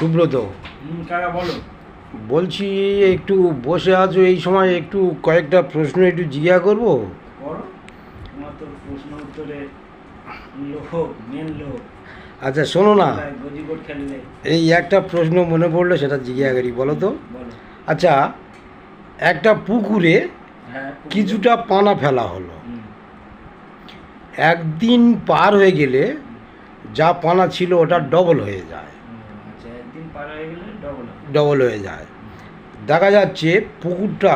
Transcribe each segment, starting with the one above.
সুব্রত, কাকা বলো। বলছি একটু বসে আছো এই সময় একটু কয়েকটা প্রশ্ন একটু জিজ্ঞাসা করবো? করো, তোমার তো প্রশ্ন উত্তরে লোক, মেন লোক। আচ্ছা শোনো না, গজিবোট খেললে। এই একটা প্রশ্ন মনে পড়লো, সেটা জিজ্ঞাসা করি, বলো তো। বলো। আচ্ছা, একটা পুকুরে হ্যাঁ, কিছুটা পানা ফেলা হলো, হুম, একদিন পার হয়ে গেলে যা পানা ছিল ওটা ডবল হয়ে যায়। আচ্ছা, একদিন পার হয়ে গেলে ডবল। ডবল হয়ে যায়। দেখা যাচ্ছে পুকুরটা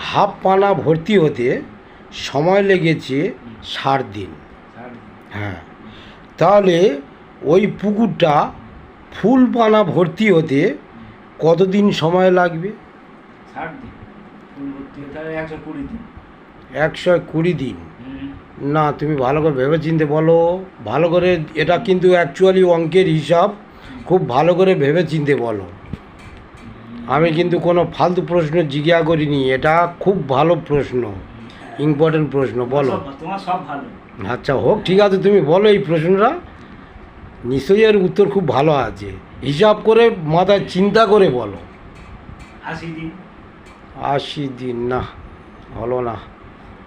হাফ পানা ভর্তি হতে সময় লেগেছে 60 দিন। হ্যাঁ, তাহলে ওই পুকুরটা ফুল পানা ভর্তি হতে কতদিন সময় লাগবে? 60 দিন। ফুল ভর্তি হতে হবে 120 দিন। 120 দিন? হুম, না, তুমি ভালো করে ভেবেচিন্তে বলো, ভালো করে। এটা কিন্তু অ্যাকচুয়ালি অঙ্কের হিসাব, খুব ভালো করে ভেবেচিন্তে বলো। আমি কিন্তু কোনো ফালতু প্রশ্ন জিজ্ঞাসা করিনি, এটা খুব ভালো প্রশ্ন, ইম্পর্টেন্ট প্রশ্ন, বলো। তোমার সব ভালো। আচ্ছা হোক, ঠিক আছে, তুমি বলো এই প্রশ্নটা। নিশ্চয়ই এর উত্তর খুব ভালো আছে, হিসাব করে মাথায় চিন্তা করে বলো। 80 দিন। 80 দিন? না, হলো না।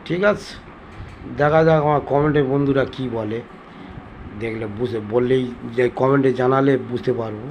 ঠিক আছে, দেখা যাক আমার কমেন্টে বন্ধুরা কি বলে, দেখলে বুঝে বললেই, যে কমেন্টে জানালে বুঝতে পারবো।